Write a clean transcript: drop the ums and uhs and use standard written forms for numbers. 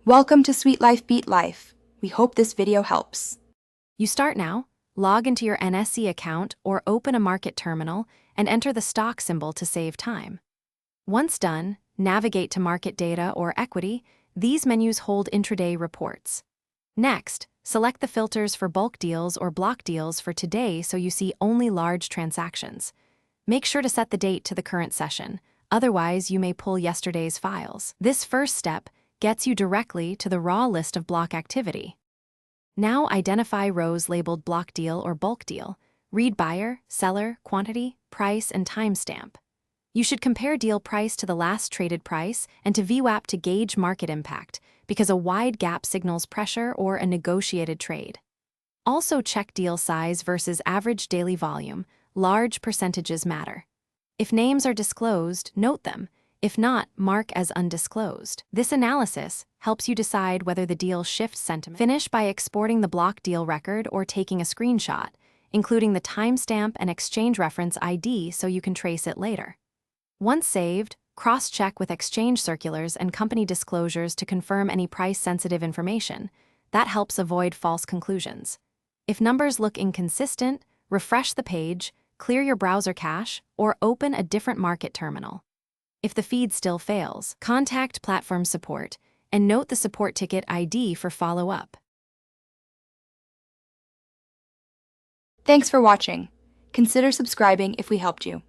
Welcome to Sweet Life Beat Life. We hope this video helps. You start now, log into your NSC account or open a market terminal and enter the stock symbol to save time. Once done, navigate to Market Data or Equity. These menus hold intraday reports. Next, select the filters for bulk deals or block deals for today so you see only large transactions. Make sure to set the date to the current session, otherwise you may pull yesterday's files. This first step gets you directly to the raw list of block activity. Now identify rows labeled block deal or bulk deal. Read buyer, seller, quantity, price, and timestamp. You should compare deal price to the last traded price and to VWAP to gauge market impact, because a wide gap signals pressure or a negotiated trade. Also check deal size versus average daily volume. Large percentages matter. If names are disclosed, note them. If not, mark as undisclosed. This analysis helps you decide whether the deal shifts sentiment. Finish by exporting the block deal record or taking a screenshot, including the timestamp and exchange reference ID so you can trace it later. Once saved, cross-check with exchange circulars and company disclosures to confirm any price-sensitive information. That helps avoid false conclusions. If numbers look inconsistent, refresh the page, clear your browser cache, or open a different market terminal. If the feed still fails, contact platform support and note the support ticket ID for follow-up. Thanks for watching. Consider subscribing if we helped you.